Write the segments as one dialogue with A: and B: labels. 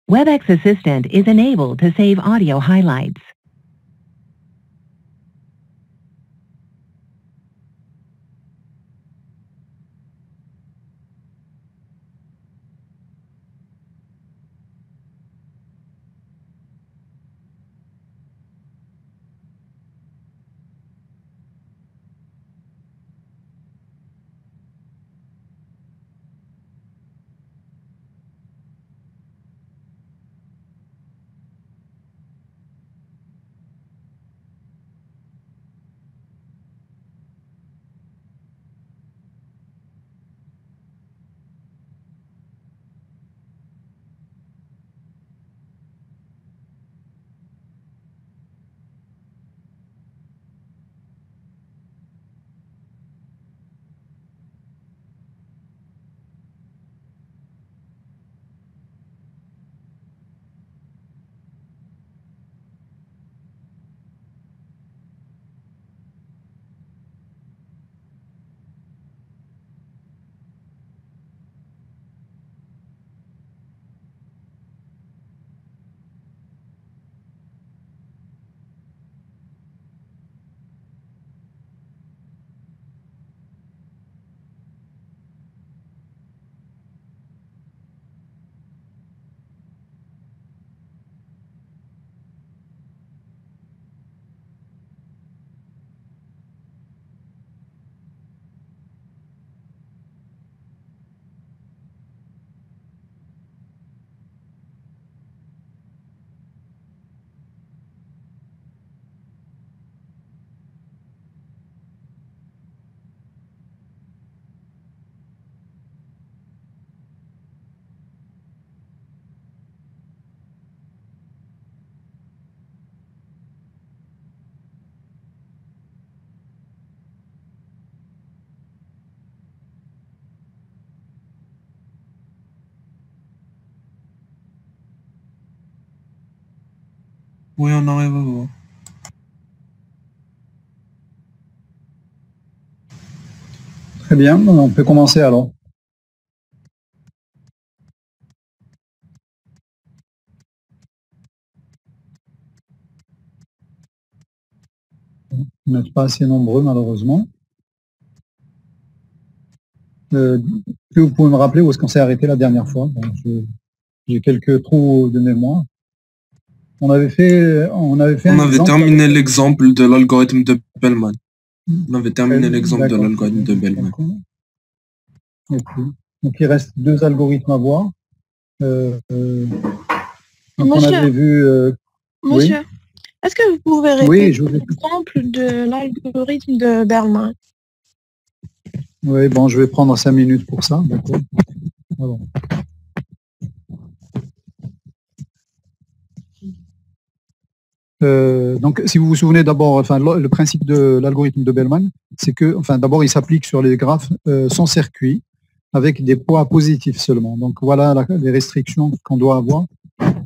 A: WebEx Assistant is enabled to save audio highlights.
B: Oui, on arrive à voir.
C: Très bien, on peut commencer alors. Vous n'êtes pas assez nombreux malheureusement. Est-ce que vous pouvez me rappeler où est-ce qu'on s'est arrêté la dernière fois? J'ai quelques trous de mémoire. On avait
B: terminé l'exemple de l'algorithme de Bellman. On avait terminé l'exemple de l'algorithme de Bellman.
C: Donc il reste deux algorithmes à voir. Donc
D: Monsieur,
C: on avait vu.
D: monsieur,
C: oui.
D: Est-ce que vous pouvez répéter
C: Oui,
D: l'exemple de l'algorithme de Bellman?
C: Oui, bon, je vais prendre 5 minutes pour ça. D'accord. Alors. Donc, si vous vous souvenez d'abord, enfin, le principe de l'algorithme de Bellman, c'est que, enfin, d'abord, il s'applique sur les graphes sans circuit, avec des poids positifs seulement. Donc, voilà les restrictions qu'on doit avoir,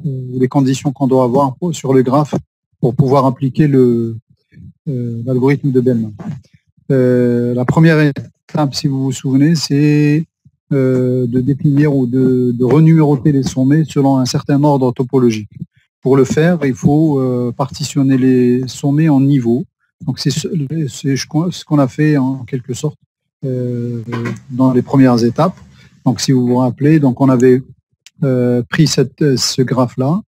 C: les conditions qu'on doit avoir sur le graphe pour pouvoir appliquer l'algorithme de Bellman. La première étape, si vous vous souvenez, c'est de définir ou de renuméroter les sommets selon un certain ordre topologique. Pour le faire, il faut partitionner les sommets en niveaux. Donc c'est ce qu'on a fait en quelque sorte dans les premières étapes. Donc si vous vous rappelez, donc on avait pris ce graphe-là.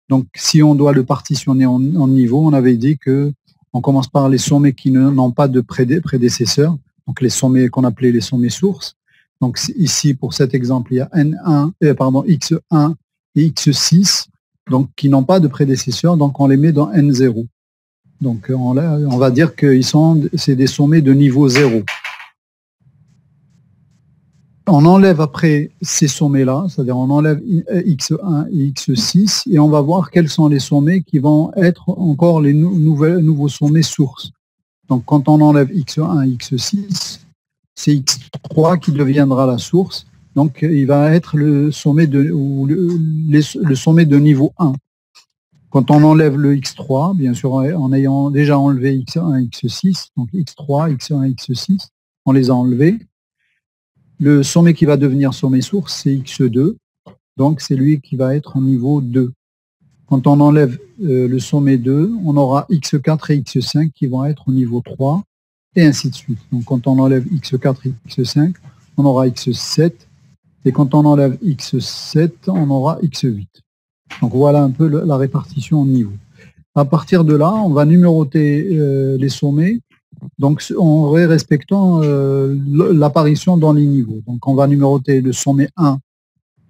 C: Donc si on doit le partitionner en niveaux, on avait dit que on commence par les sommets qui n'ont pas de prédécesseurs, donc les sommets qu'on appelait les sommets sources. Donc ici, pour cet exemple, il y a X1 et X6, donc qui n'ont pas de prédécesseurs, donc on les met dans N0. Donc on va dire que c'est des sommets de niveau 0. On enlève après ces sommets-là, c'est-à-dire on enlève X1 et X6 et on va voir quels sont les sommets qui vont être encore les nouveaux sommets sources. Donc quand on enlève X1 et X6, c'est X3 qui deviendra la source. Donc il va être le sommet le sommet de niveau 1. Quand on enlève le X3, bien sûr en ayant déjà enlevé X1 et X6, donc X3, X1 et X6, on les a enlevés. Le sommet qui va devenir sommet source, c'est X2. donc c'est lui qui va être au niveau 2. Quand on enlève le sommet 2, on aura x4 et x5 qui vont être au niveau 3, et ainsi de suite. Donc quand on enlève x4 et x5, on aura x7, et quand on enlève x7, on aura x8. Donc voilà un peu la répartition au niveau. À partir de là, on va numéroter les sommets, donc en respectant l'apparition dans les niveaux. Donc on va numéroter le sommet 1,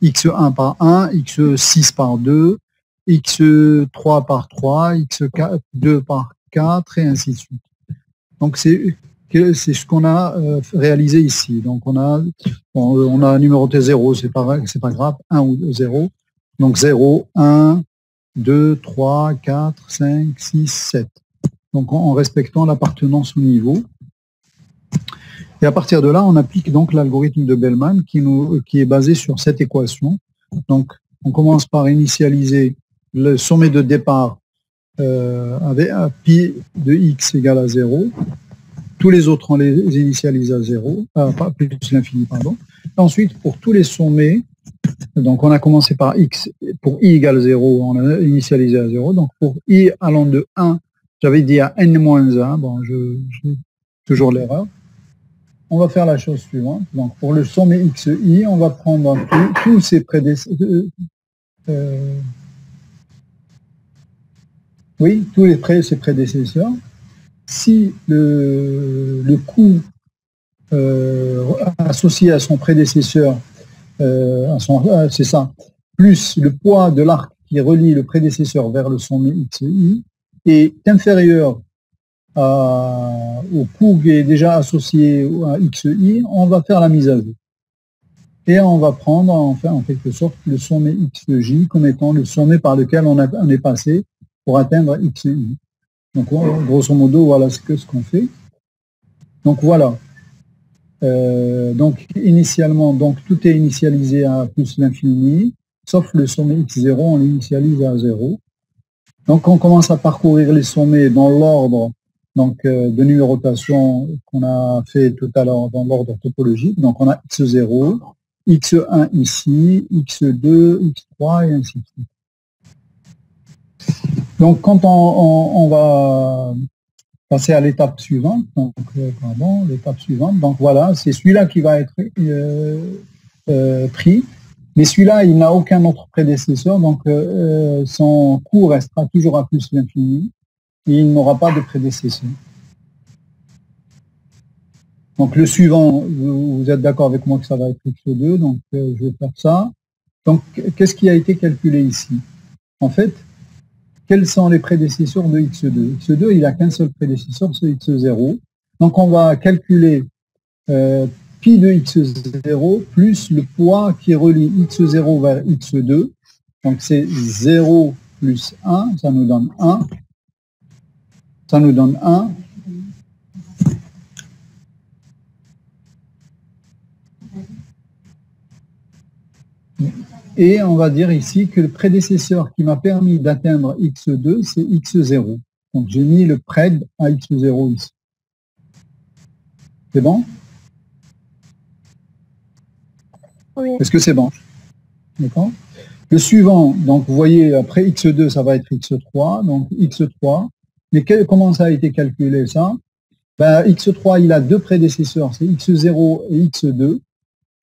C: x1 par 1, x6 par 2, x3 par 3, x2 par 4, et ainsi de suite. Donc c'est ce qu'on a réalisé ici. Donc on a numéroté 0, c'est pas grave, 1 ou 0. Donc 0, 1, 2, 3, 4, 5, 6, 7. Donc en respectant l'appartenance au niveau. Et à partir de là, on applique donc l'algorithme de Bellman qui est basé sur cette équation. Donc on commence par initialiser le sommet de départ avec un pi de x égale à 0. Tous les autres, on les initialise à 0, pas plus l'infini, pardon. Ensuite, pour tous les sommets, donc on a commencé par x, pour i égale 0, on a initialisé à 0. Donc pour i allant de 1, j'avais dit à n-1, bon, j'ai toujours l'erreur. On va faire la chose suivante. Donc pour le sommet xi, on va prendre tous ces prédécesseurs. Ces prédécesseurs. Si le coût associé à son prédécesseur, c'est ça, plus le poids de l'arc qui relie le prédécesseur vers le sommet xi est inférieur au coût qui est déjà associé à xi, on va faire la mise à jour. Et on va prendre en quelque sorte le sommet xj comme étant le sommet par lequel on est passé pour atteindre xi. Donc, grosso modo, voilà ce qu'on fait. Donc, voilà. Donc, initialement, tout est initialisé à plus l'infini, sauf le sommet x0, on l'initialise à 0. Donc, on commence à parcourir les sommets dans l'ordre de numérotation qu'on a fait tout à l'heure dans l'ordre topologique. Donc, on a x0, x1 ici, x2, x3, et ainsi de suite. Donc, quand on va passer à l'étape suivante, donc voilà, c'est celui-là qui va être pris, mais celui-là, il n'a aucun autre prédécesseur, donc son coût restera toujours à plus l'infini, et il n'aura pas de prédécesseur. Donc, le suivant, vous êtes d'accord avec moi que ça va être x2, donc je vais faire ça. Donc, qu'est-ce qui a été calculé ici? En fait, quels sont les prédécesseurs de x2? x2, il n'a qu'un seul prédécesseur, c'est x0. Donc, on va calculer pi de x0 plus le poids qui relie x0 vers x2. Donc, c'est 0 plus 1, ça nous donne 1. Ça nous donne 1. Et on va dire ici que le prédécesseur qui m'a permis d'atteindre x2, c'est x0. Donc j'ai mis le pred à x0 ici. C'est bon?
D: Oui.
C: Est-ce que c'est bon? D'accord. Le suivant, donc vous voyez, après x2, ça va être x3. Donc x3. Mais comment ça a été calculé ça? Ben, x3, il a deux prédécesseurs, c'est x0 et x2.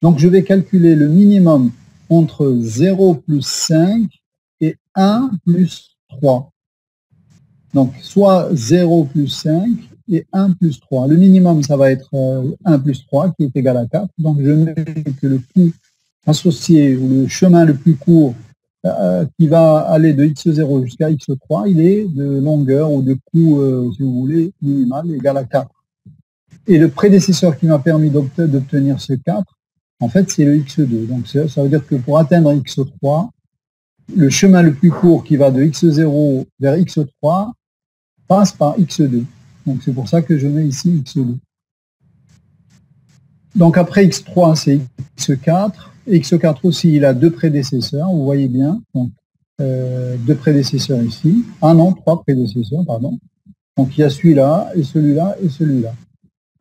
C: Donc je vais calculer le minimum entre 0 plus 5 et 1 plus 3. Donc, soit 0 plus 5 et 1 plus 3. Le minimum, ça va être 1 plus 3, qui est égal à 4. Donc, je mets que le coût associé, ou le chemin le plus court, qui va aller de x0 jusqu'à x3, il est de longueur ou de coût, si vous voulez, minimal, égal à 4. Et le prédécesseur qui m'a permis d'obtenir ce 4, en fait, c'est le x2. Donc, ça veut dire que pour atteindre x3, le chemin le plus court qui va de x0 vers x3 passe par x2. Donc, c'est pour ça que je mets ici x2. Donc, après x3, c'est x4. x4 aussi, il a deux prédécesseurs, vous voyez bien. Donc, deux prédécesseurs ici. Ah non, trois prédécesseurs, pardon. Donc, il y a celui-là, et celui-là, et celui-là.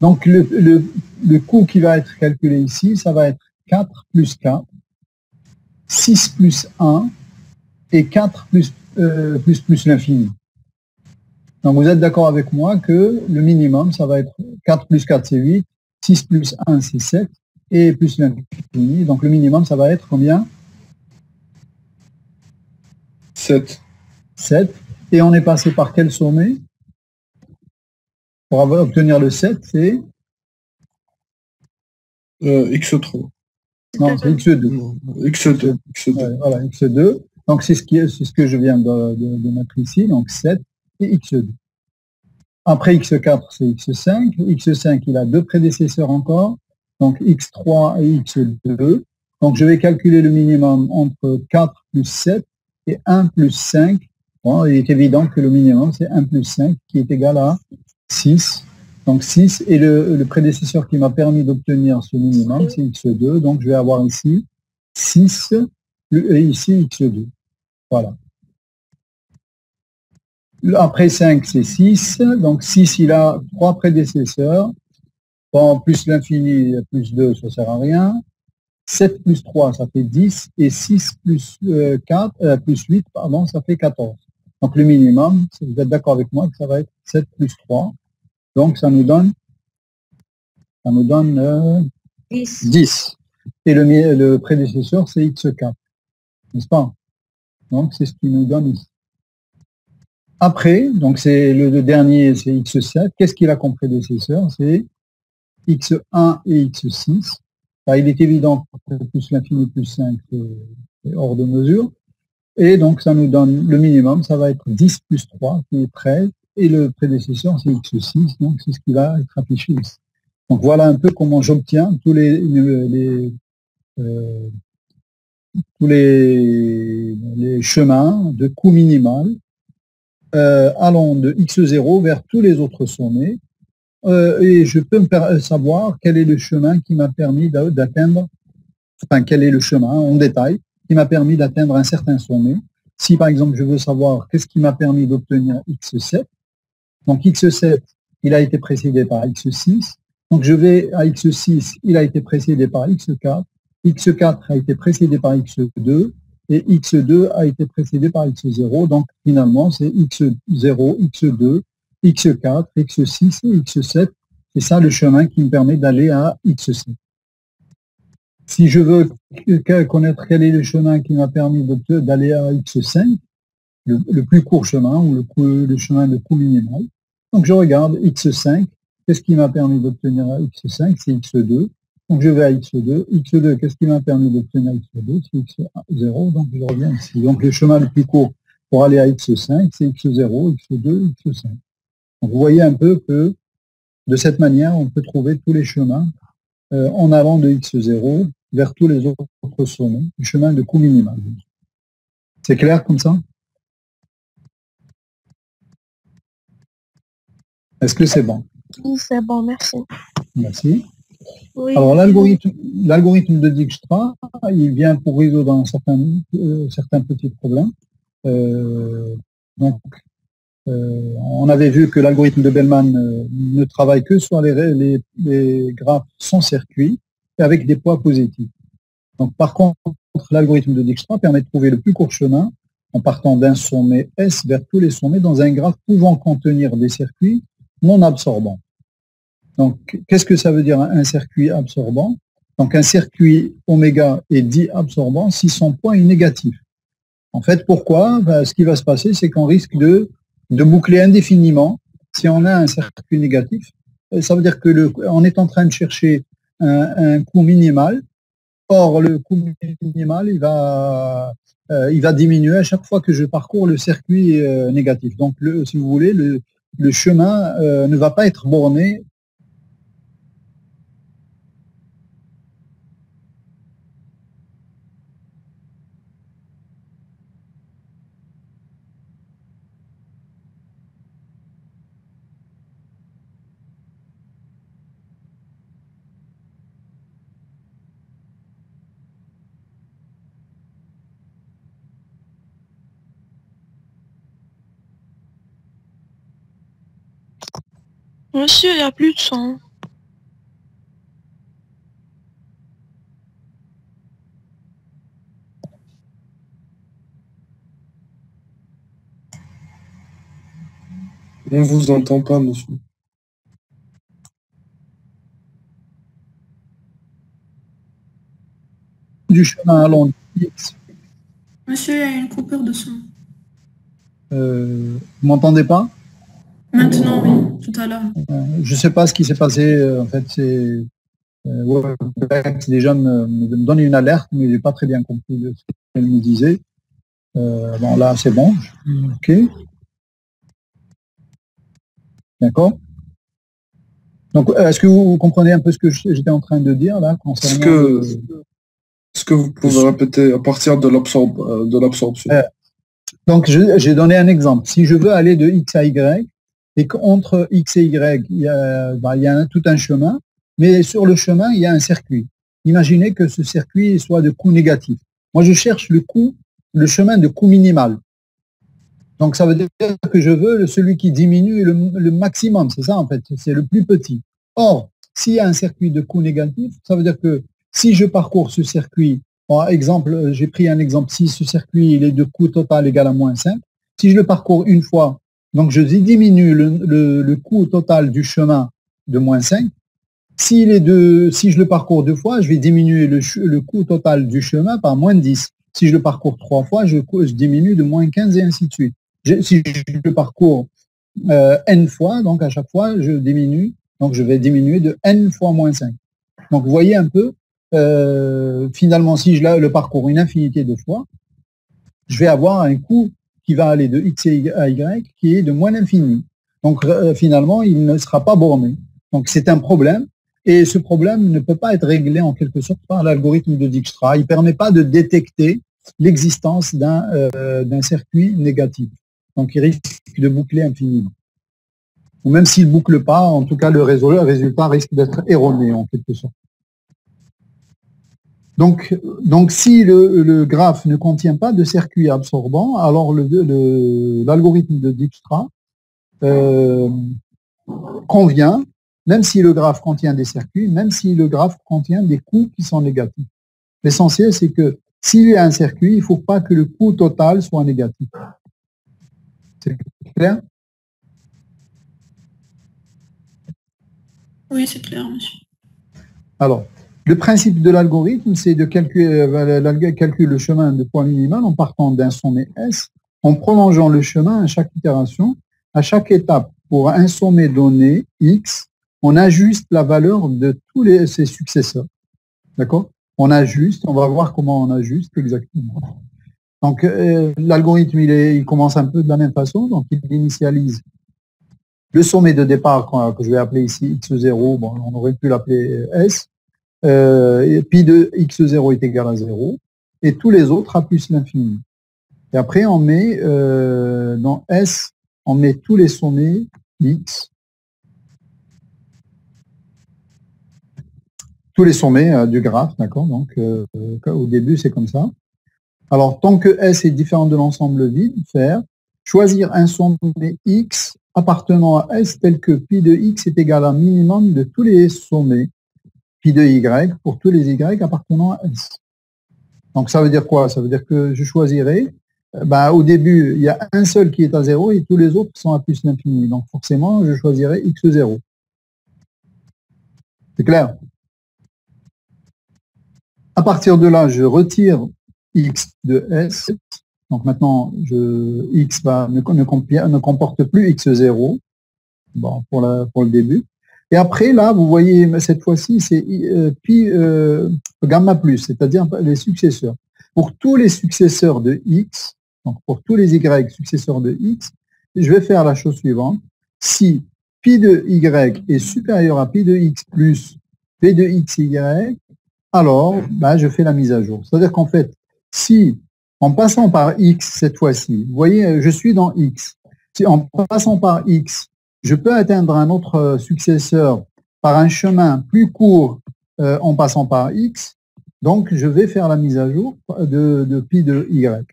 C: Donc, le coût qui va être calculé ici, ça va être 4 plus 4. 6 plus 1 et 4 plus l'infini. Donc vous êtes d'accord avec moi que le minimum, ça va être 4 plus 4, c'est 8, 6 plus 1, c'est 7, et plus l'infini. Donc le minimum, ça va être combien?
B: 7.
C: 7. Et on est passé par quel sommet? Pour obtenir le 7, c'est
B: x3.
C: Non, c'est x2.
B: Non, x2. x2.
C: Ouais, voilà, x2. Donc c'est ce que je viens de mettre ici, donc 7 et x2. Après x4, c'est x5. x5, il a deux prédécesseurs encore, donc x3 et x2. Donc je vais calculer le minimum entre 4 plus 7 et 1 plus 5. Bon, il est évident que le minimum, c'est 1 plus 5, qui est égal à 6. Donc 6, et le prédécesseur qui m'a permis d'obtenir ce minimum, c'est x2. Donc je vais avoir ici 6 et ici x2. Voilà. Après 5, c'est 6. Donc 6, il a 3 prédécesseurs. Bon, plus l'infini, plus 2, ça ne sert à rien. 7 plus 3, ça fait 10. Et 6 plus 4, plus 8, pardon, ça fait 14. Donc le minimum, vous êtes d'accord avec moi que ça va être 7 plus 3. Donc ça nous donne 10. Et le prédécesseur, c'est x4. N'est-ce pas? Donc c'est ce qui nous donne ici. Après, donc c'est le dernier, c'est x7. Qu'est-ce qu'il a comme prédécesseur? C'est x1 et x6. Là, il est évident que plus l'infini plus 5, c'est hors de mesure. Et donc, ça nous donne le minimum, ça va être 10 plus 3, qui est 13. Et le prédécesseur, c'est x6, donc c'est ce qui va être affiché ici. Donc, voilà un peu comment j'obtiens tous les chemins de coût minimal allant de x0 vers tous les autres sommets. Et je peux savoir quel est le chemin qui m'a permis d'atteindre, enfin, quel est le chemin en détail qui m'a permis d'atteindre un certain sommet. Si, par exemple, je veux savoir qu'est-ce qui m'a permis d'obtenir x7, donc x7, il a été précédé par x6, donc je vais à x6, il a été précédé par x4, x4 a été précédé par x2, et x2 a été précédé par x0, donc finalement, c'est x0, x2, x4, x6 et x7, c'est ça le chemin qui me permet d'aller à x7. Si je veux connaître quel est le chemin qui m'a permis d'aller à x5, le plus court chemin ou le chemin de coût minimal, donc je regarde x5, qu'est-ce qui m'a permis d'obtenir à x5, c'est x2, donc je vais à x2, x2, qu'est-ce qui m'a permis d'obtenir x2, c'est x0, donc je reviens ici. Donc le chemin le plus court pour aller à x5, c'est x0, x2, x5. Donc vous voyez un peu que de cette manière, on peut trouver tous les chemins en allant de x0 vers tous les autres sommets, du chemin de coût minimal. C'est clair comme ça? Est-ce que c'est bon?
D: Oui, c'est bon, merci.
C: Merci.
D: Oui.
C: Alors l'algorithme de Dijkstra, il vient pour résoudre certains petits problèmes. On avait vu que l'algorithme de Bellman ne travaille que sur les graphes sans circuit et avec des poids positifs. Donc, par contre, l'algorithme de Dijkstra permet de trouver le plus court chemin en partant d'un sommet S vers tous les sommets dans un graphe pouvant contenir des circuits non absorbants. Donc, qu'est-ce que ça veut dire un circuit absorbant? Donc, un circuit oméga est dit absorbant si son poids est négatif. En fait, pourquoi? Ce qui va se passer, c'est qu'on risque de boucler indéfiniment si on a un circuit négatif. Ça veut dire que on est en train de chercher un coût minimal. Or, le coût minimal, il va diminuer à chaque fois que je parcours le circuit négatif. Donc, si vous voulez, le chemin ne va pas être borné.
D: Monsieur, il n'y a plus de son.
B: On ne vous entend pas, monsieur.
C: Du chemin allant X.
E: Monsieur, il y a une coupure de son.
C: Vous m'entendez pas?
E: Maintenant, oui, tout à l'heure.
C: Je sais pas ce qui s'est passé. En fait, c'est Webex déjà me donne une alerte, mais j'ai pas très bien compris ce qu'elle me disait. Bon, là, c'est bon. OK. D'accord. Donc, est-ce que vous comprenez un peu ce que j'étais en train de dire là concernant
B: Est-ce que vous pouvez répéter à partir de l'absorption?
C: Donc, j'ai donné un exemple. Si je veux aller de X à Y, et qu'entre X et Y, il y a tout un chemin, mais sur le chemin, il y a un circuit. Imaginez que ce circuit soit de coût négatif. Moi, je cherche le chemin de coût minimal. Donc, ça veut dire que je veux celui qui diminue le maximum. C'est ça, en fait. C'est le plus petit. Or, s'il y a un circuit de coût négatif, ça veut dire que si je parcours ce circuit, par exemple, j'ai pris un exemple, si ce circuit il est de coût total égal à moins 5, si je le parcours une fois, donc je diminue le coût total du chemin de moins 5. Si je le parcours deux fois, je vais diminuer le coût total du chemin par moins 10. Si je le parcours trois fois, je diminue de moins 15 et ainsi de suite. Si je le parcours n fois, donc à chaque fois, je diminue. Donc, je vais diminuer de n fois moins 5. Donc, vous voyez un peu, finalement, si je le parcours une infinité de fois, je vais avoir un coût qui va aller de x à y qui est de moins l'infini. Donc, finalement, il ne sera pas borné. Donc, c'est un problème. Et ce problème ne peut pas être réglé en quelque sorte par l'algorithme de Dijkstra. Il ne permet pas de détecter l'existence d'un circuit négatif. Donc, il risque de boucler infiniment. Ou même s'il ne boucle pas, en tout cas, le résultat risque d'être erroné en quelque sorte. Donc si le graphe ne contient pas de circuit absorbant, alors l'algorithme de Dijkstra convient, même si le graphe contient des circuits, même si le graphe contient des coûts qui sont négatifs. L'essentiel, c'est que s'il y a un circuit, il ne faut pas que le coût total soit négatif. C'est clair?
E: Oui, c'est clair, monsieur.
C: Alors, le principe de l'algorithme, c'est de calculer le chemin de poids minimal en partant d'un sommet S, en prolongeant le chemin à chaque itération. À chaque étape, pour un sommet donné, X, on ajuste la valeur de tous ses successeurs. D'accord? On va voir comment on ajuste exactement. Donc, l'algorithme, il commence un peu de la même façon. Donc, il initialise le sommet de départ, que je vais appeler ici X0, bon, on aurait pu l'appeler S, pi de X0 est égal à 0, et tous les autres à plus l'infini. Et après, on met dans S, on met tous les sommets X, tous les sommets du graphe, d'accord? Donc, au début, c'est comme ça. Alors, tant que S est différent de l'ensemble vide, faire choisir un sommet X appartenant à S tel que pi de X est égal à un minimum de tous les sommets pi de Y pour tous les Y appartenant à S. Donc, ça veut dire quoi? Ça veut dire que je choisirai, au début, il y a un seul qui est à 0 et tous les autres sont à plus l'infini. Donc, forcément, je choisirai X0. C'est clair? À partir de là, je retire X de S. Donc maintenant, X ne comporte plus X0 pour le début. Et après, là, vous voyez, cette fois-ci, c'est pi gamma plus, c'est-à-dire les successeurs. Pour tous les successeurs de X, donc pour tous les Y successeurs de X, je vais faire la chose suivante. Si pi de Y est supérieur à pi de X plus P de XY, alors je fais la mise à jour. C'est-à-dire qu'en fait, si en passant par X cette fois-ci, vous voyez, je suis dans X. Si en passant par X, je peux atteindre un autre successeur par un chemin plus court en passant par X, donc je vais faire la mise à jour de pi de Y,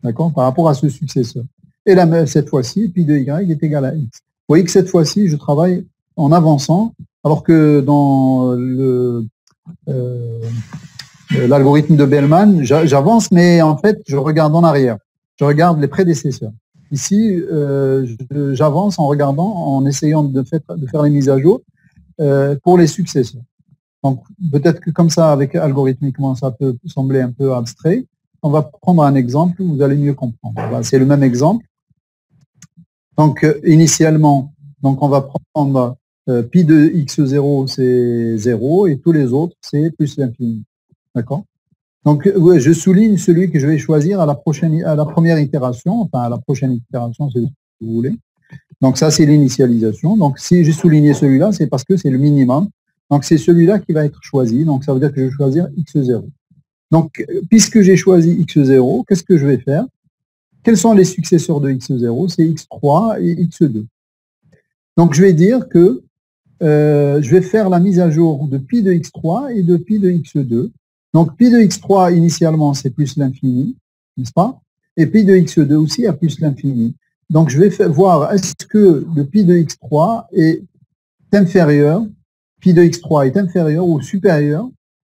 C: d'accord, par rapport à ce successeur. Et là, cette fois-ci, pi de Y est égal à X. Vous voyez que cette fois-ci, je travaille en avançant, alors que dans l'algorithme de Bellman, j'avance, mais en fait, je regarde en arrière. Je regarde les prédécesseurs. Ici, j'avance en regardant, en essayant de faire les mises à jour pour les successeurs. Donc, peut-être que comme ça, algorithmiquement, ça peut sembler un peu abstrait. On va prendre un exemple, vous allez mieux comprendre. Voilà, c'est le même exemple. Donc, initialement, donc on va prendre pi de x0, c'est 0, et tous les autres, c'est plus l'infini. D'accord? Donc, je souligne celui que je vais choisir à la première itération, enfin à la prochaine itération, c'est ce que vous voulez. Donc, ça, c'est l'initialisation. Donc, si j'ai souligné celui-là, c'est parce que c'est le minimum. Donc, c'est celui-là qui va être choisi. Donc, ça veut dire que je vais choisir x0. Donc, puisque j'ai choisi x0, qu'est-ce que je vais faire? Quels sont les successeurs de x0? C'est x3 et x2. Donc, je vais dire que je vais faire la mise à jour de pi de x3 et de pi de x2. Donc, pi de x3, initialement, c'est plus l'infini, n'est-ce pas? Et pi de x2 aussi a plus l'infini. Donc, je vais voir est-ce que le pi de x3 est inférieur, pi de x3 est inférieur ou supérieur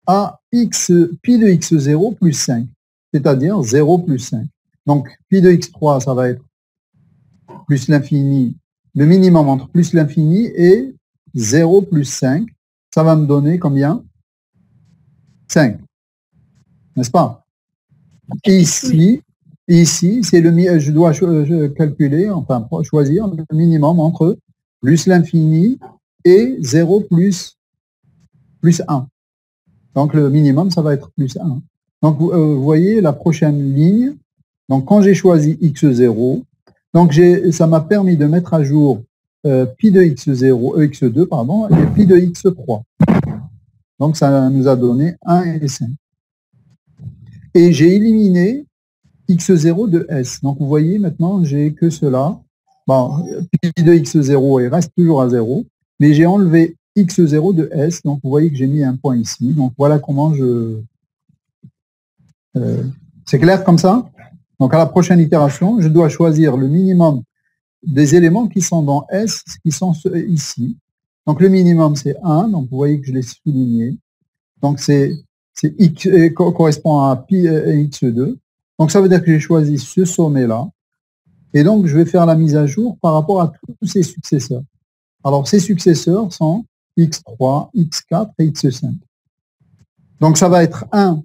C: à pi de x0 plus 5, c'est-à-dire 0 plus 5. Donc, pi de x3, ça va être plus l'infini, le minimum entre plus l'infini et 0 plus 5. Ça va me donner combien? 5. N'est-ce pas? Ici, c'est je dois calculer, enfin choisir le minimum entre plus l'infini et 0 plus 1. Donc, le minimum, ça va être plus 1. Donc, vous voyez la prochaine ligne. Donc, quand j'ai choisi x0, donc ça m'a permis de mettre à jour pi de x2 pardon, et pi de x3. Donc, ça nous a donné 1 et 5. Et j'ai éliminé x0 de S. Donc, vous voyez, maintenant, j'ai que cela. Bon, pi de x0, il reste toujours à 0, mais j'ai enlevé x0 de S. Donc, vous voyez que j'ai mis un point ici. Donc, voilà comment c'est clair comme ça? Donc, à la prochaine itération, je dois choisir le minimum des éléments qui sont dans S, qui sont ici. Donc, le minimum, c'est 1. Donc, vous voyez que je l'ai souligné. Donc, c'est X correspond à pi et x2. Donc, ça veut dire que j'ai choisi ce sommet-là. Et donc, je vais faire la mise à jour par rapport à tous ces successeurs. Alors, ces successeurs sont x3, x4 et x5. Donc, ça va être 1.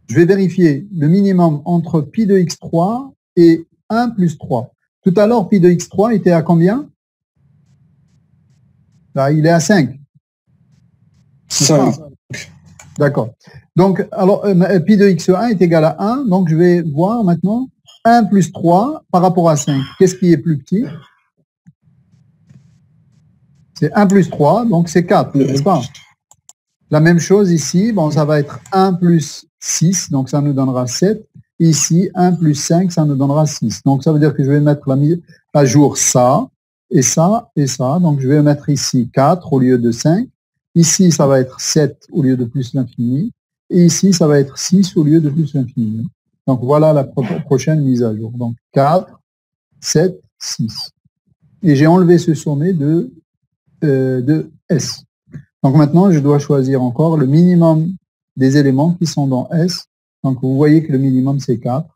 C: Je vais vérifier le minimum entre pi de x3 et 1 plus 3. Tout à l'heure, pi de x3 était à combien? Là, il est à 5.
B: 5.
C: D'accord. Donc, alors, pi de x1 est égal à 1. Donc, je vais voir maintenant 1 plus 3 par rapport à 5. Qu'est-ce qui est plus petit? C'est 1 plus 3, donc c'est 4, n'est-ce pas? La même chose ici, bon, ça va être 1 plus 6, donc ça nous donnera 7. Ici, 1 plus 5, ça nous donnera 6. Donc, ça veut dire que je vais mettre à jour ça, et ça, et ça. Donc, je vais mettre ici 4 au lieu de 5. Ici, ça va être 7 au lieu de plus l'infini. Et ici, ça va être 6 au lieu de plus l'infini. Donc, voilà la prochaine mise à jour. Donc, 4, 7, 6. Et j'ai enlevé ce sommet de S. Donc, maintenant, je dois choisir encore le minimum des éléments qui sont dans S. Donc, vous voyez que le minimum, c'est 4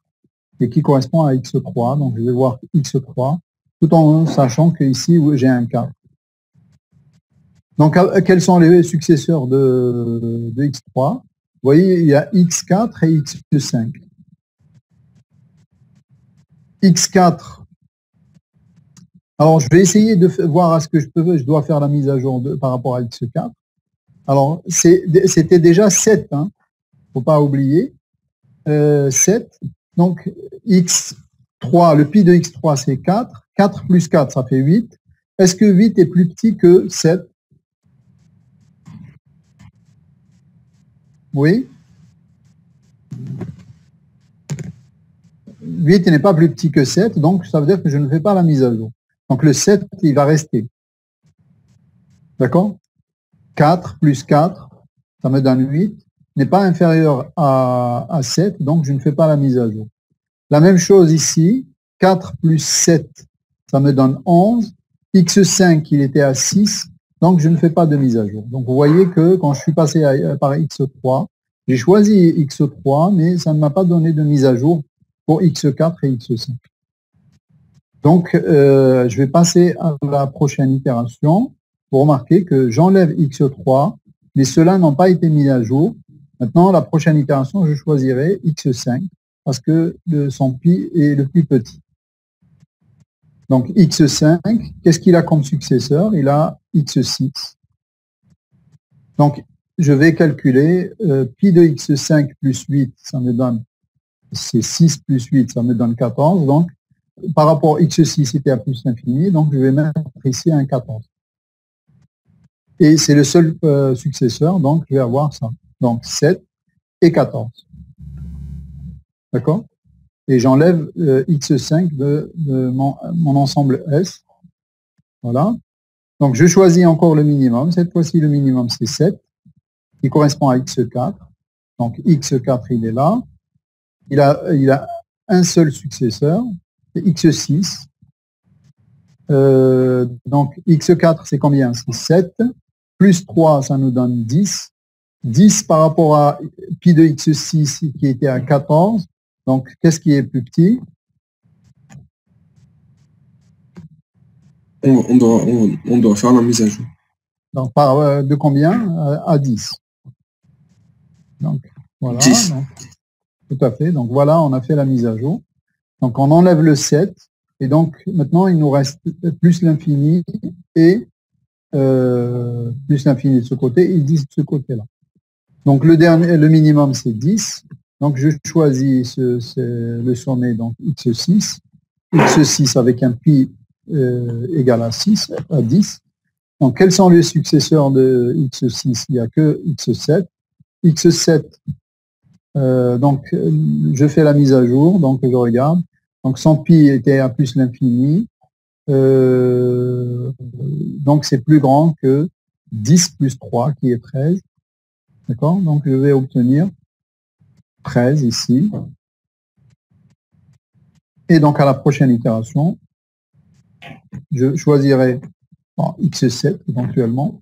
C: et qui correspond à x3. Donc, je vais voir x3 tout en sachant qu'ici, j'ai un 4. Donc, quels sont les successeurs de x3? Vous voyez, il y a x4 et x5. x4, alors je vais essayer de voir à ce que je dois faire la mise à jour par rapport à x4. Alors, c'était déjà 7, il ne faut pas oublier. 7, donc x3, le pi de x3 c'est 4. 4 plus 4, ça fait 8. Est-ce que 8 est plus petit que 7? Oui. 8 n'est pas plus petit que 7, donc ça veut dire que je ne fais pas la mise à jour. Donc le 7, il va rester. D'accord? 4 plus 4, ça me donne 8, n'est pas inférieur à 7, donc je ne fais pas la mise à jour. La même chose ici, 4 plus 7, ça me donne 11. x5, il était à 6, donc je ne fais pas de mise à jour. Donc vous voyez que quand je suis passé par x3, j'ai choisi x3, mais ça ne m'a pas donné de mise à jour pour x4 et x5. Donc, je vais passer à la prochaine itération. Vous remarquez que j'enlève x3, mais ceux-là n'ont pas été mis à jour. Maintenant, la prochaine itération, je choisirai x5 parce que son pi est le plus petit. Donc, x5, qu'est-ce qu'il a comme successeur? Il a x6. Donc, je vais calculer pi de x5 plus 8, ça me donne, c'est 6 plus 8, ça me donne 14. Donc, par rapport à x6, c'était à plus l'infini, donc je vais mettre ici un 14. Et c'est le seul successeur, donc je vais avoir ça. Donc 7 et 14. D'accord? Et j'enlève x5 de mon ensemble S. Voilà. Donc je choisis encore le minimum. Cette fois-ci, le minimum, c'est 7, qui correspond à x4. Donc x4, il est là. Il a un seul successeur, c'est x6. Donc x4, c'est combien? C'est 7. Plus 3, ça nous donne 10. 10 par rapport à pi de x6 qui était à 14. Donc, qu'est-ce qui est plus petit?
B: On doit faire la mise à jour.
C: Donc, de combien? À 10. Donc, voilà.
B: 10.
C: Donc, tout à fait. Donc, voilà, on a fait la mise à jour. Donc, on enlève le 7. Et donc, maintenant, il nous reste plus l'infini et plus l'infini de ce côté et 10 de ce côté-là. Donc, le minimum, c'est 10. Donc, je choisis le sommet, donc x6. x6 avec un pi égal à 6, à 10. Donc, quels sont les successeurs de x6? Il n'y a que x7. x7, donc, je fais la mise à jour, donc je regarde. Donc, son pi était à plus l'infini. Donc, c'est plus grand que 10 plus 3, qui est 13. D'accord? Donc, je vais obtenir 13 ici. Et donc, à la prochaine itération, je choisirai x7 éventuellement.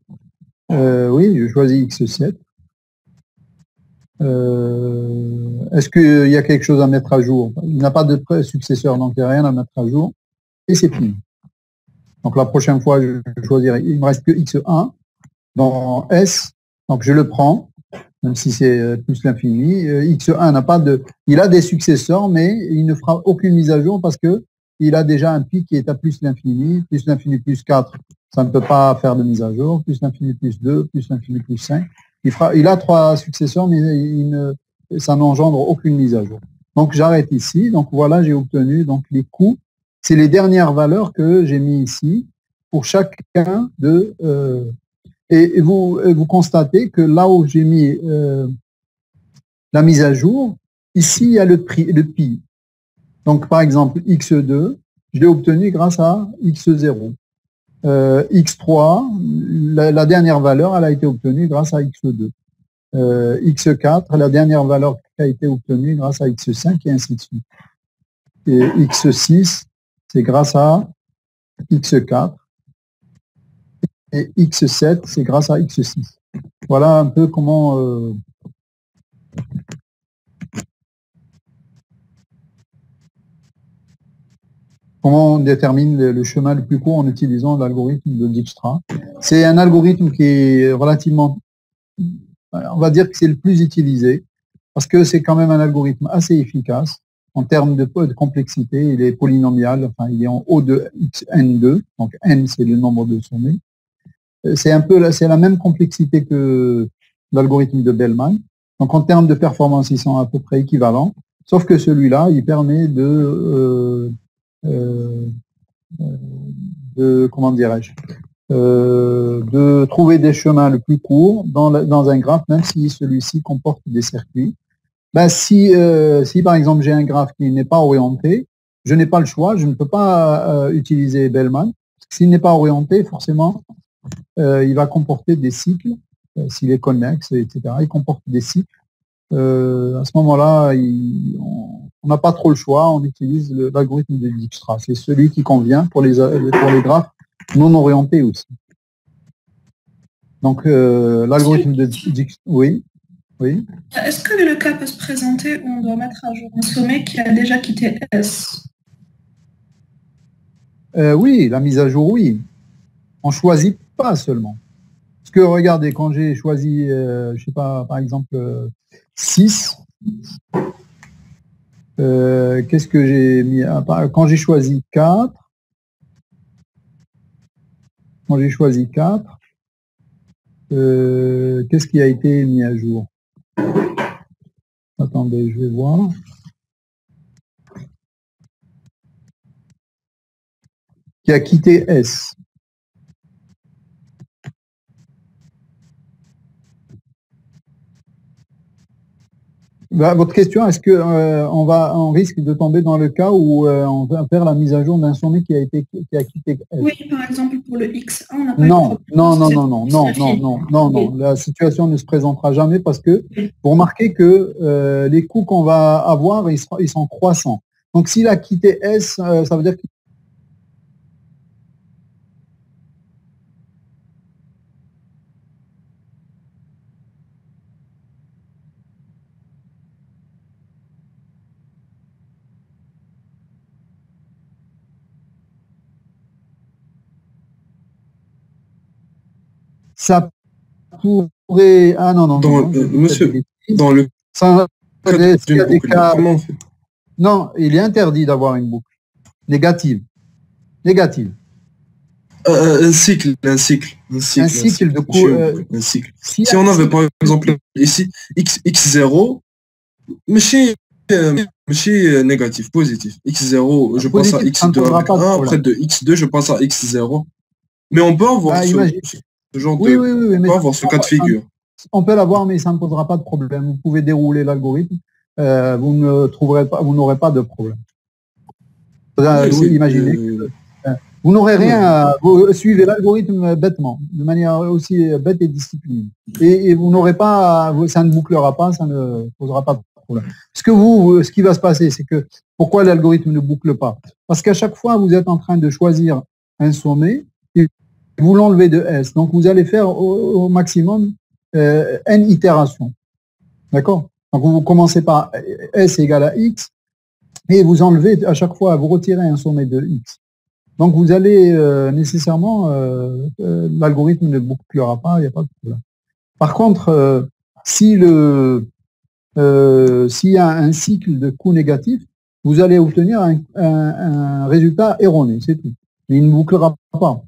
C: Oui, je choisis x7. Est-ce qu'il y a quelque chose à mettre à jour? Il n'a pas de successeur, donc il n'y a rien à mettre à jour. Et c'est fini. Donc, la prochaine fois, je choisirai. Il ne me reste que x1 dans S. Donc, je le prends, même si c'est plus l'infini. x1 n'a pas de... Il a des successeurs, mais il ne fera aucune mise à jour parce que il a déjà un pi qui est à plus l'infini plus 4, ça ne peut pas faire de mise à jour, plus l'infini plus 2, plus l'infini plus 5. Il a 3 successeurs, mais ça n'engendre aucune mise à jour. Donc, j'arrête ici. Donc, voilà, j'ai obtenu donc, les coûts. C'est les dernières valeurs que j'ai mis ici pour chacun de... et vous constatez que là où j'ai mis la mise à jour, ici, il y a le pi. Donc, par exemple, x2, je l'ai obtenu grâce à x0. x3, la dernière valeur, elle a été obtenue grâce à x2. x4, la dernière valeur qui a été obtenue grâce à x5 et ainsi de suite. Et x6, c'est grâce à x4. Et x7, c'est grâce à x6. Voilà un peu comment... comment on détermine le chemin le plus court en utilisant l'algorithme de Dijkstra. C'est un algorithme qui est relativement, on va dire que c'est le plus utilisé, parce que c'est quand même un algorithme assez efficace en termes de complexité. Il est polynomial, enfin il est en haut de n2, donc n c'est le nombre de sommets. C'est la même complexité que l'algorithme de Bellman. Donc en termes de performance, ils sont à peu près équivalents, sauf que celui-là, il permet de comment dirais-je, de trouver des chemins le plus courts dans un graphe, même si celui-ci comporte des circuits. Ben, si par exemple j'ai un graphe qui n'est pas orienté, je n'ai pas le choix, je ne peux pas utiliser Bellman. S'il n'est pas orienté, forcément, il va comporter des cycles, s'il est connexe, etc. Il comporte des cycles. À ce moment-là, on n'a pas trop le choix, on utilise l'algorithme de Dijkstra. C'est celui qui convient pour les graphes non orientés aussi. Donc, l'algorithme de Dijkstra... Oui.
E: Est-ce que le cas peut se présenter où on doit mettre à jour un sommet qui a déjà quitté S?
C: Oui, la mise à jour, oui. On ne choisit pas seulement. Parce que regardez, quand j'ai choisi, je ne sais pas, par exemple, 6, qu'est-ce que j'ai mis? Quand j'ai choisi 4, qu'est-ce qui a été mis à jour? Attendez, je vais voir. Qui a quitté S. Bah, votre question, est-ce que on risque de tomber dans le cas où on va faire la mise à jour d'un sommet qui a quitté S?
E: Oui, par exemple pour le X1, on n'a pas
C: non, la situation ne se présentera jamais parce que vous remarquez que les coûts qu'on va avoir, ils sont croissants. Donc s'il a quitté S, ça veut dire que ça pourrait... Ah non.
B: Monsieur, dans le
C: ça,
B: d'une boucle, comment on fait?
C: Non, il est interdit d'avoir une boucle négative.
B: Un cycle
C: de coût.
B: Un cycle. Si on avait par exemple ici x0, mais négatif, positif. x0, je passe à x2 avec 1, après de x2, je passe à x0. Mais on peut avoir ce genre de... on peut avoir ce cas de figure.
C: On peut l'avoir, mais ça ne posera pas de problème. Vous pouvez dérouler l'algorithme, vous n'aurez pas de problème. Imaginez. Vous n'aurez rien, vous suivez l'algorithme bêtement, de manière aussi bête et disciplinée. Et vous n'aurez pas, ça ne bouclera pas, ça ne posera pas de problème. Ce qui va se passer, c'est que, pourquoi l'algorithme ne boucle pas? Parce qu'à chaque fois, vous êtes en train de choisir un sommet et vous l'enlevez de S. Donc, vous allez faire au maximum N itérations. D'accord? Donc, vous commencez par S égale à X et vous enlevez à chaque fois, vous retirez un sommet de X. Donc, vous allez nécessairement, l'algorithme ne bouclera pas, il n'y a pas de problème. Par contre, s'il y a un cycle de coût négatif, vous allez obtenir un résultat erroné, c'est tout. Mais il ne bouclera pas.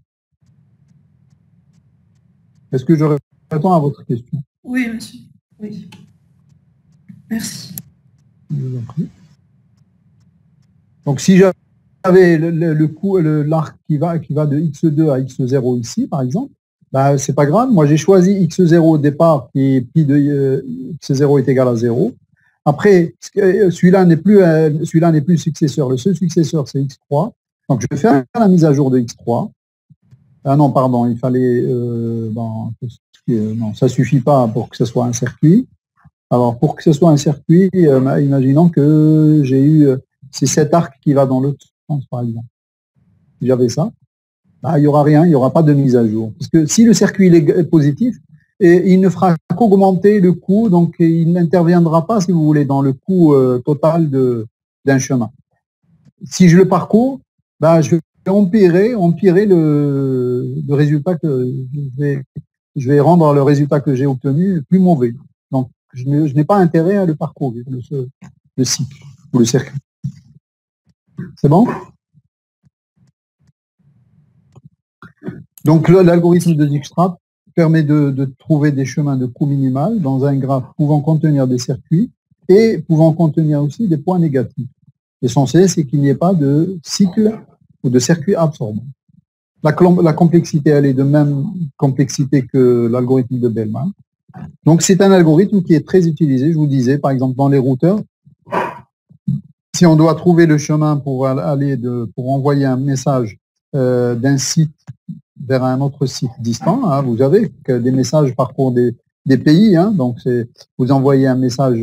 C: Est-ce que je réponds à votre question?
E: Oui, monsieur. Oui. Merci.
C: Donc, si j'avais l'arc qui va de x2 à x0 ici, par exemple, bah, c'est pas grave. Moi, j'ai choisi x0 au départ, qui pi de x0 est égal à 0. Après, celui-là n'est plus successeur. Le seul successeur, c'est x3. Donc, je vais faire la mise à jour de x3. Ah non, pardon, il fallait... non, ça suffit pas pour que ce soit un circuit. Alors, pour que ce soit un circuit, imaginons que j'ai eu... c'est cet arc qui va dans l'autre sens, par exemple. Si j'avais ça, bah, il n'y aura rien, il n'y aura pas de mise à jour. Parce que si le circuit est positif, et il ne fera qu'augmenter le coût, donc il n'interviendra pas, si vous voulez, dans le coût total d'un chemin. Si je le parcours, bah, je vais empirer le résultat que je vais rendre le résultat que j'ai obtenu plus mauvais. Donc, je n'ai pas intérêt à le parcourir, le cycle ou le circuit. C'est bon? Donc, l'algorithme de Dijkstraat permet de trouver des chemins de coût minimal dans un graphe pouvant contenir des circuits et pouvant contenir aussi des points négatifs. L'essentiel, c'est qu'il n'y ait pas de cycle ou de circuit absorbant. La complexité, elle est de même complexité que l'algorithme de Bellman. Donc, c'est un algorithme qui est très utilisé, je vous disais, par exemple, dans les routeurs. Si on doit trouver le chemin pour envoyer un message d'un site vers un autre site distant, hein, vous savez que des messages parcourent des pays, hein, donc vous envoyez un message,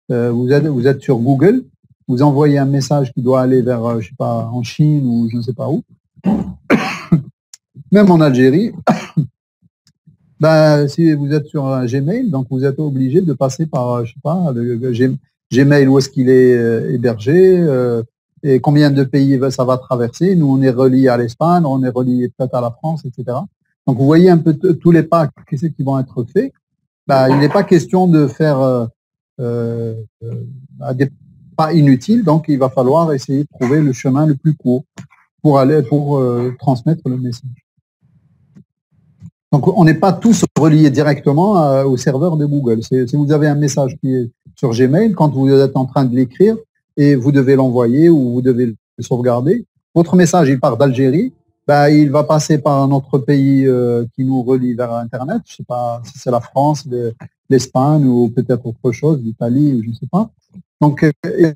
C: vous êtes sur Google, vous envoyez un message qui doit aller vers, je sais pas, en Chine ou je ne sais pas où, même en Algérie. Ben, si vous êtes sur un Gmail, donc vous êtes obligé de passer par, je sais pas, le Gmail où est-ce qu'il est hébergé, et combien de pays ça va traverser. Nous, on est relié à l'Espagne, on est relié peut-être à la France, etc. Donc, vous voyez un peu tous les pas qui vont être faits. Il n'est pas question de faire des pas inutiles, donc il va falloir essayer de trouver le chemin le plus court pour transmettre le message. Donc, on n'est pas tous reliés directement au serveur de Google. Si vous avez un message qui est sur Gmail, quand vous êtes en train de l'écrire et vous devez l'envoyer ou vous devez le sauvegarder, votre message, il part d'Algérie, il va passer par un autre pays qui nous relie vers Internet. Je ne sais pas si c'est la France, l'Espagne ou peut-être autre chose, l'Italie, je ne sais pas. Donc,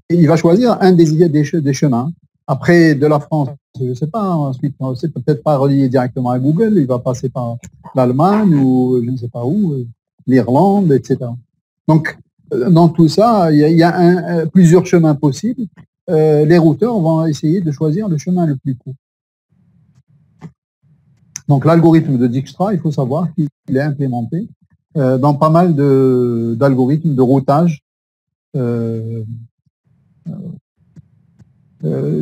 C: il va choisir un des chemins. Après, de la France, je ne sais pas, ensuite, c'est peut-être pas relié directement à Google, il va passer par l'Allemagne ou je ne sais pas où, l'Irlande, etc. Donc, dans tout ça, il y a plusieurs chemins possibles. Les routeurs vont essayer de choisir le chemin le plus court. Donc, l'algorithme de Dijkstra, il faut savoir qu'il est implémenté dans pas mal d'algorithmes de routage.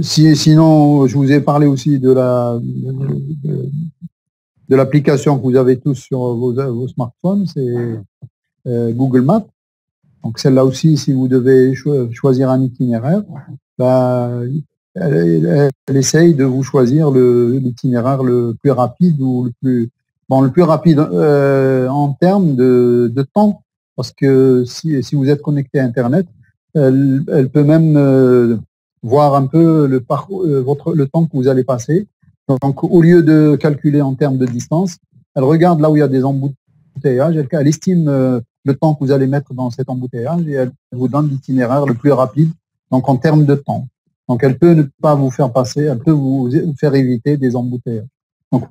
C: Sinon, je vous ai parlé aussi de l'application que vous avez tous sur vos smartphones, c'est Google Maps. Donc celle-là aussi, si vous devez choisir un itinéraire, elle essaye de vous choisir l'itinéraire le plus rapide ou le plus rapide en termes de temps, parce que si vous êtes connecté à Internet, elle peut même voir un peu le temps que vous allez passer. Donc, au lieu de calculer en termes de distance, elle regarde là où il y a des embouteillages, elle estime le temps que vous allez mettre dans cet embouteillage et elle vous donne l'itinéraire le plus rapide, donc en termes de temps. Donc, elle peut ne pas vous faire passer, elle peut vous faire éviter des embouteillages. Donc,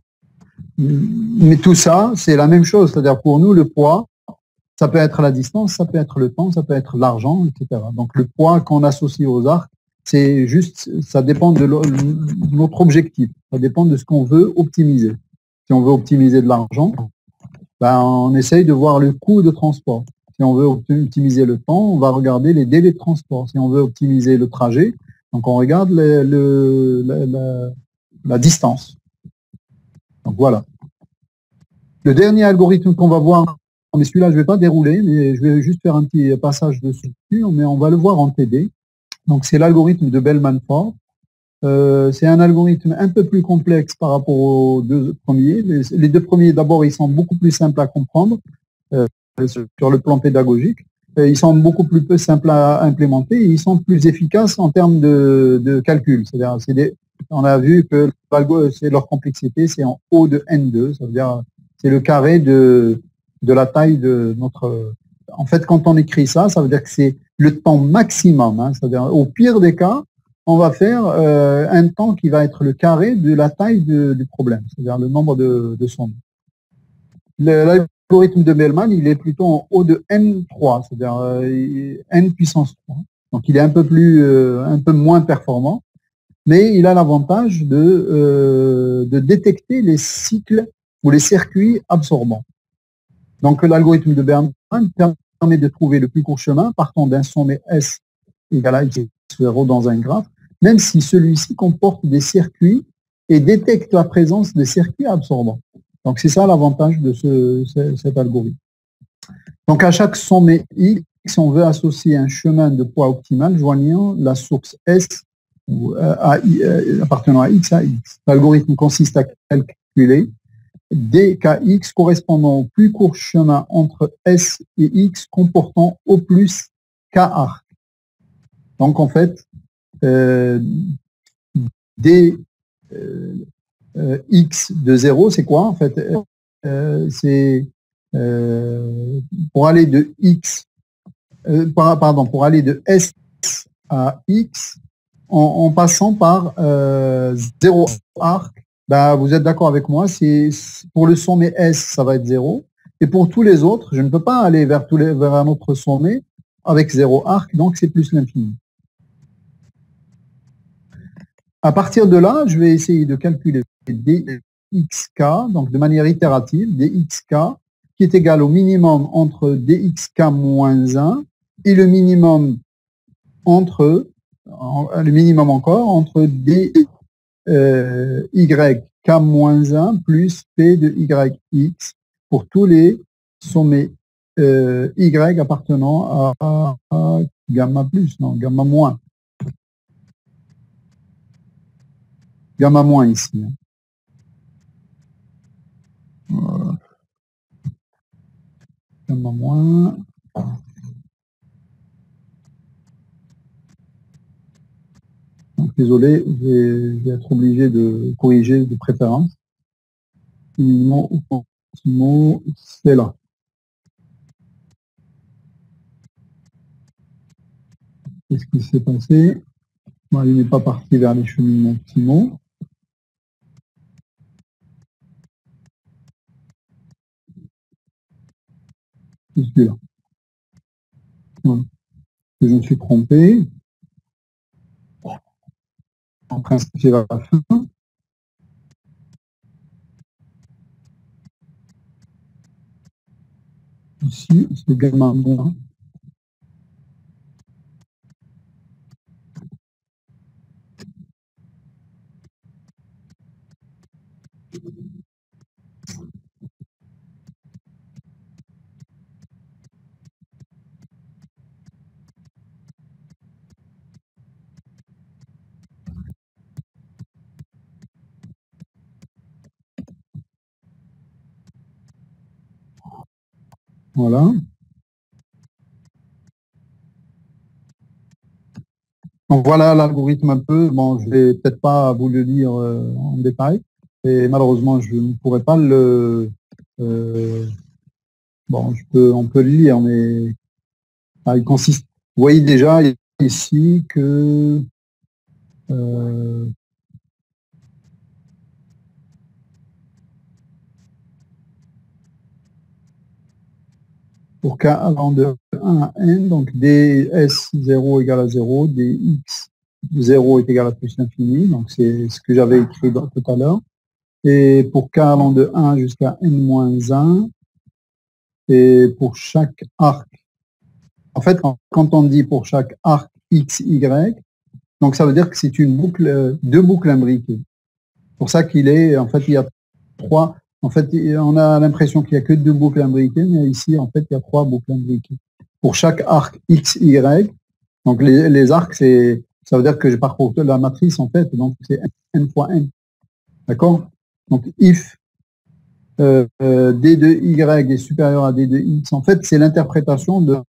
C: mais tout ça, c'est la même chose. C'est-à-dire, pour nous, le poids, ça peut être la distance, ça peut être le temps, ça peut être l'argent, etc. Donc, le poids qu'on associe aux arcs, c'est juste, ça dépend de notre objectif, ça dépend de ce qu'on veut optimiser. Si on veut optimiser de l'argent, on essaye de voir le coût de transport. Si on veut optimiser le temps, on va regarder les délais de transport. Si on veut optimiser le trajet, donc on regarde la distance. Donc voilà. Le dernier algorithme qu'on va voir, mais celui-là je ne vais pas dérouler, mais je vais juste faire un petit passage dessus, mais on va le voir en TD. Donc, c'est l'algorithme de Bellman-Ford. C'est un algorithme un peu plus complexe par rapport aux deux premiers. Les deux premiers, d'abord, ils sont beaucoup plus simples à comprendre sur le plan pédagogique. Ils sont beaucoup plus simples à implémenter et ils sont plus efficaces en termes de calcul. C'est-à-dire, on a vu que leur complexité, c'est en O de N2. Ça veut dire c'est le carré de la taille de notre... En fait, quand on écrit ça, ça veut dire que c'est le temps maximum. C'est-à-dire, au pire des cas, on va faire un temps qui va être le carré de la taille du problème, c'est-à-dire le nombre de sommes. L'algorithme de Bellman, il est plutôt en O de N3, c'est-à-dire N puissance 3. Donc, il est un peu moins performant, mais il a l'avantage de détecter les cycles ou les circuits absorbants. Donc, l'algorithme de Bellman permet de trouver le plus court chemin partant d'un sommet S égal à x0 dans un graphe, même si celui-ci comporte des circuits et détecte la présence des circuits absorbants. Donc, c'est ça l'avantage de cet algorithme. Donc, à chaque sommet X, on veut associer un chemin de poids optimal joignant la source S appartenant à X à X. L'algorithme consiste à calculer dkx correspondant au plus court chemin entre S et X comportant au plus k arc. Donc en fait, dx de 0, c'est quoi en fait? C'est pour aller de X, pour aller de S à X en passant par 0 arc. Vous êtes d'accord avec moi, pour le sommet S, ça va être 0. Et pour tous les autres, je ne peux pas aller vers un autre sommet avec 0 arc, donc c'est plus l'infini. À partir de là, je vais essayer de calculer dxk, donc de manière itérative, dxk, qui est égal au minimum entre dxk moins 1 et le minimum entre le minimum encore, entre D, Y, K-1 plus P de YX pour tous les sommets Y appartenant à gamma plus, non, gamma moins. Gamma moins ici. Hein. Voilà. Gamma moins. Donc, désolé, je vais être obligé de corriger de préférence. Minimum ou maximum, c'est là. Qu'est-ce qui s'est passé? Bon, il n'est pas parti vers les cheminements optimaux. C'est celui-là. Voilà. Je me suis trompé. En principe, c'est vers la fin. Ici, c'est gamma moins. Voilà. Donc voilà l'algorithme un peu. Bon, je vais peut-être pas vous le lire en détail. Et malheureusement, je ne pourrais pas le. Bon, on peut le lire, mais il consiste. Vous voyez déjà ici que pour k allant de 1 à n, donc ds0 égale à 0, dx0 est égal à plus l'infini, donc c'est ce que j'avais écrit tout à l'heure. Et pour k allant de 1 jusqu'à n-1, et pour chaque arc, en fait, quand on dit pour chaque arc x, y, donc ça veut dire que c'est une boucle, deux boucles imbriquées. C'est pour ça qu'il est, en fait, il y a trois. En fait, on a l'impression qu'il n'y a que deux boucles imbriquées, mais ici, en fait, il y a trois boucles imbriquées. Pour chaque arc x, y, donc les arcs, ça veut dire que je parcours la matrice, en fait, donc c'est n fois n. D'accord? Donc, if d de y est supérieur à d de x, en fait, c'est l'interprétation de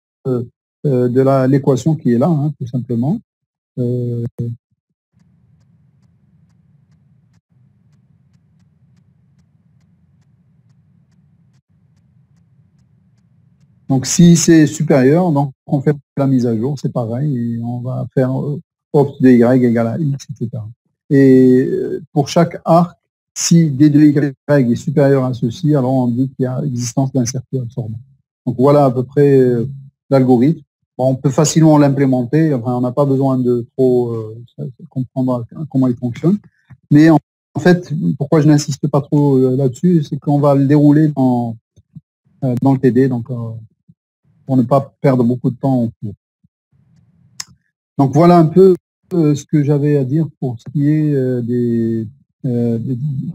C: l'équation qui est là, hein, tout simplement. Donc, si c'est supérieur, donc on fait la mise à jour, c'est pareil, et on va faire opt de y égale à x, etc. Et pour chaque arc, si d de y est supérieur à ceci, alors on dit qu'il y a existence d'un circuit absorbant. Donc, voilà à peu près l'algorithme. Bon, on peut facilement l'implémenter, enfin, on n'a pas besoin de trop comprendre comment il fonctionne. Mais en fait, pourquoi je n'insiste pas trop là-dessus, c'est qu'on va le dérouler dans le TD, donc pour ne pas perdre beaucoup de temps en cours. Donc voilà un peu ce que j'avais à dire pour ce qui est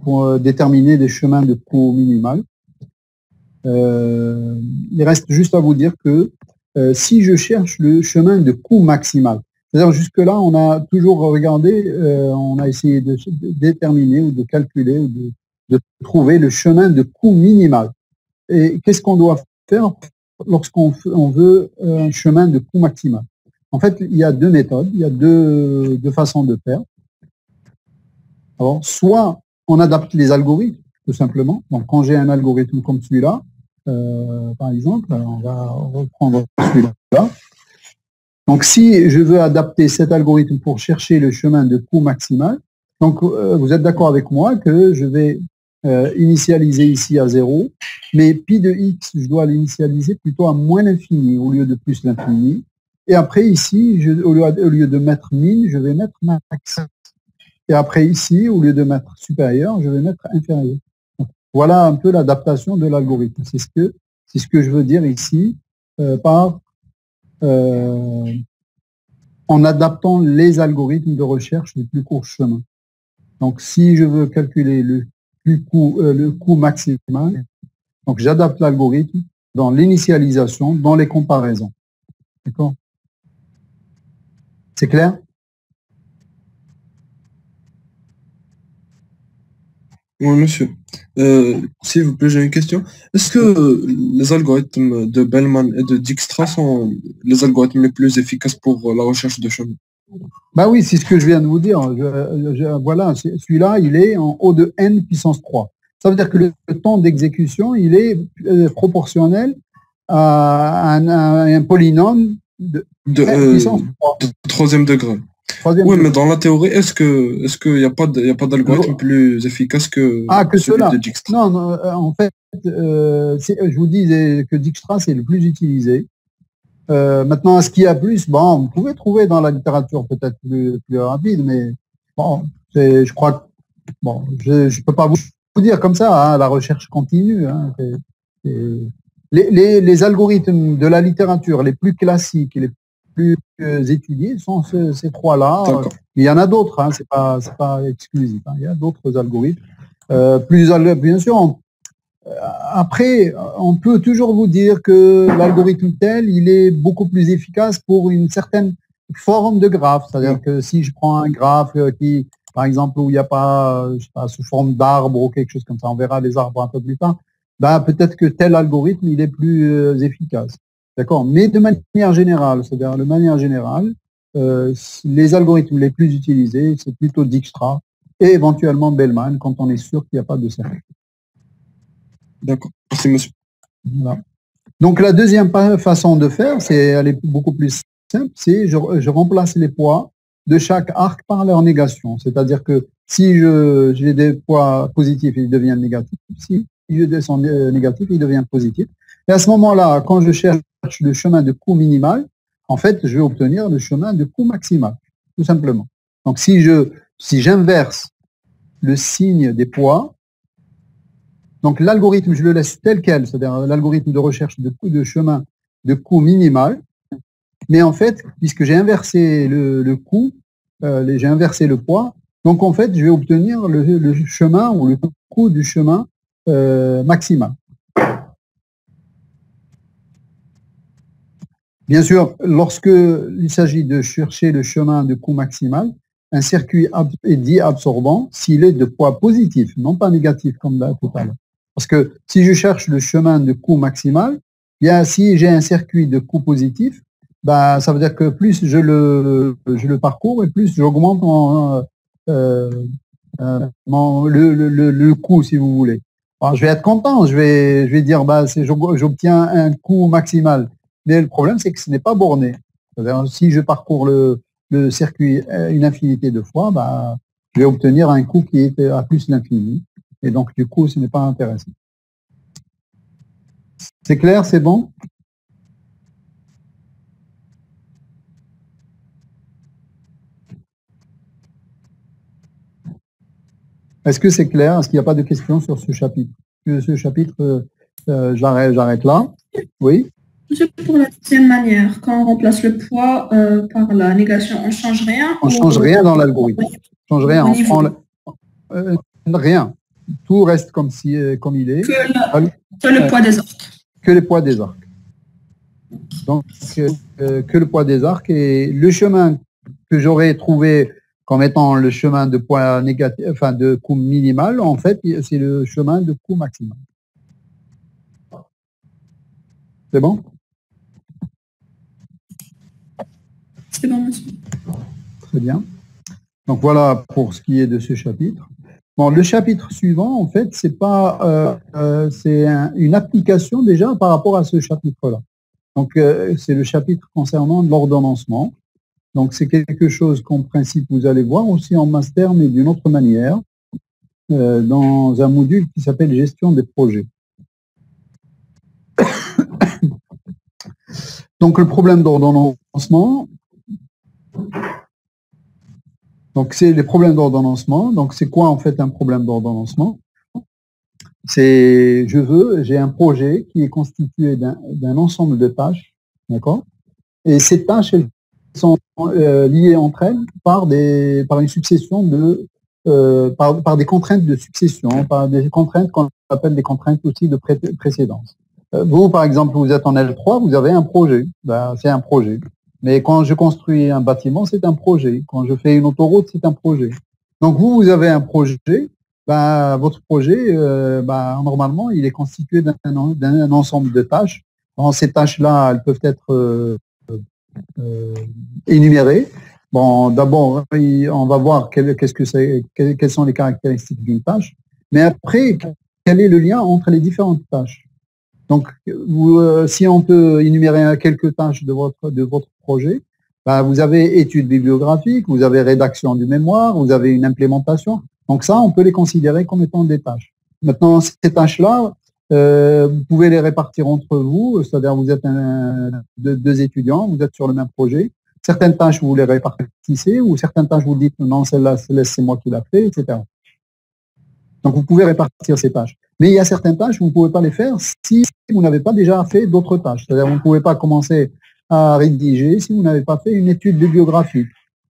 C: pour déterminer des chemins de coût minimal. Il reste juste à vous dire que si je cherche le chemin de coût maximal, c'est-à-dire jusque-là, on a toujours regardé, on a essayé de déterminer ou de calculer ou de trouver le chemin de coût minimal. Et qu'est-ce qu'on doit faire lorsqu'on veut un chemin de coût maximal? En fait, il y a deux méthodes, il y a deux façons de faire. Alors, soit on adapte les algorithmes, tout simplement. Donc, quand j'ai un algorithme comme celui-là, par exemple, on va reprendre celui-là. Donc, si je veux adapter cet algorithme pour chercher le chemin de coût maximal, donc vous êtes d'accord avec moi que je vais initialiser ici à 0, mais pi de x, je dois l'initialiser plutôt à moins l'infini au lieu de plus l'infini. Et après ici, au lieu de mettre min, je vais mettre max. Et après ici, au lieu de mettre supérieur, je vais mettre inférieur. Donc, voilà un peu l'adaptation de l'algorithme. C'est ce que je veux dire ici par en adaptant les algorithmes de recherche du plus court chemin. Donc, si je veux calculer le coût maximal, donc j'adapte l'algorithme dans l'initialisation, dans les comparaisons. D'accord? C'est clair?
B: Oui, monsieur. S'il vous plaît, j'ai une question. Est-ce que les algorithmes de Bellman et de Dijkstra sont les algorithmes les plus efficaces pour la recherche de chemin?
C: Bah oui, c'est ce que je viens de vous dire. Voilà, celui-là, il est en O de n puissance 3. Ça veut dire que le temps d'exécution, il est proportionnel à un polynôme de puissance 3.
B: De troisième degré. Oui, mais dans la théorie, est-ce qu'il n'y a pas d'algorithme plus efficace que
C: cela
B: de Dijkstra?
C: Non, en fait, je vous dis que Dijkstra, c'est le plus utilisé. Maintenant, est-ce qu'il y a plus? Bon, vous pouvez trouver dans la littérature peut-être plus rapide, mais bon, je crois que bon, je peux pas vous dire comme ça, hein, la recherche continue. Hein, les algorithmes de la littérature les plus classiques et les plus étudiés sont ces trois-là. Il y en a d'autres, hein, c'est pas exclusif. Hein, il y a d'autres algorithmes. Bien sûr, après, on peut toujours vous dire que l'algorithme tel, il est beaucoup plus efficace pour une certaine forme de graphe. C'est-à-dire que si je prends un graphe qui, par exemple, où il n'y a pas, je sais pas, sous forme d'arbre ou quelque chose comme ça, on verra les arbres un peu plus tard, ben, peut-être que tel algorithme, il est plus efficace. D'accord? Mais de manière générale, c'est-à-dire de manière générale, les algorithmes les plus utilisés, c'est plutôt Dijkstra et éventuellement Bellman quand on est sûr qu'il n'y a pas de cercle.
B: D'accord. Merci, monsieur.
C: Voilà. Donc, la deuxième façon de faire, elle est beaucoup plus simple, c'est je remplace les poids de chaque arc par leur négation. C'est-à-dire que si j'ai des poids positifs, ils deviennent négatifs. Si ils sont négatifs, ils deviennent positifs. Et à ce moment-là, quand je cherche le chemin de coût minimal, en fait, je vais obtenir le chemin de coût maximal, tout simplement. Donc, si j'inverse le signe des poids, donc l'algorithme, je le laisse tel quel, c'est-à-dire l'algorithme de recherche de chemin de coût minimal. Mais en fait, puisque j'ai inversé le coût, j'ai inversé le poids, donc en fait, je vais obtenir le chemin ou le coût du chemin maximal. Bien sûr, lorsque il s'agit de chercher le chemin de coût maximal, un circuit est dit absorbant s'il est de poids positif, non pas négatif comme là tout à l'heure. Parce que si je cherche le chemin de coût maximal, bien si j'ai un circuit de coût positif, bah, ça veut dire que plus je le parcours et plus j'augmente le coût, si vous voulez. Alors, je vais être content, je vais dire bah, j'obtiens un coût maximal. Mais le problème, c'est que ce n'est pas borné. C'est-à-dire, si je parcours le circuit une infinité de fois, bah, je vais obtenir un coût qui est à plus l'infini. Et donc, du coup, ce n'est pas intéressant. C'est clair, c'est bon? Est-ce que c'est clair? Est-ce qu'il n'y a pas de questions sur ce chapitre? Ce chapitre, j'arrête là. Oui?
E: Pour la deuxième manière, quand on remplace le poids par la négation, on ne change rien?
C: On ne change rien dans l'algorithme. On ne change rien. On prend rien. Tout reste comme il est.
E: Que le poids des arcs.
C: Que le poids des arcs. Donc, que le poids des arcs et le chemin que j'aurais trouvé comme étant le chemin de poids négatif, enfin de coût minimal, en fait, c'est le chemin de coût maximal. C'est bon?
E: C'est bon, monsieur.
C: Très bien. Donc voilà pour ce qui est de ce chapitre. Bon, le chapitre suivant, en fait, c'est une application déjà par rapport à ce chapitre-là. Donc, c'est le chapitre concernant l'ordonnancement. Donc, c'est quelque chose qu'en principe, vous allez voir aussi en master, mais d'une autre manière, dans un module qui s'appelle gestion des projets. Donc, le problème d'ordonnancement. Donc, c'est les problèmes d'ordonnancement. Donc, c'est quoi en fait un problème d'ordonnancement? J'ai un projet qui est constitué d'un ensemble de tâches, d'accord? Et ces tâches, elles sont liées entre elles par une succession par des contraintes de succession, par des contraintes qu'on appelle des contraintes aussi de précédence. Vous, par exemple, vous êtes en L3, vous avez un projet. Ben, c'est un projet. Mais quand je construis un bâtiment, c'est un projet. Quand je fais une autoroute, c'est un projet. Donc, vous avez un projet. Ben, votre projet, normalement, il est constitué d'un ensemble de tâches. Bon, ces tâches-là, elles peuvent être énumérées. Bon, d'abord, on va voir quelles sont les caractéristiques d'une tâche. Mais après, quel est le lien entre les différentes tâches? Donc, si on peut énumérer quelques tâches de votre projet, ben, vous avez études bibliographiques, vous avez rédaction du mémoire, vous avez une implémentation. Donc ça, on peut les considérer comme étant des tâches. Maintenant, ces tâches-là, vous pouvez les répartir entre vous, c'est-à-dire vous êtes deux étudiants, vous êtes sur le même projet. Certaines tâches, vous les répartissez, ou certaines tâches, vous dites non, celle-là, c'est moi qui l'a fait, etc. Donc, vous pouvez répartir ces tâches. Mais il y a certaines tâches, vous ne pouvez pas les faire si vous n'avez pas déjà fait d'autres tâches. C'est-à-dire, vous ne pouvez pas commencer à rédiger si vous n'avez pas fait une étude bibliographique.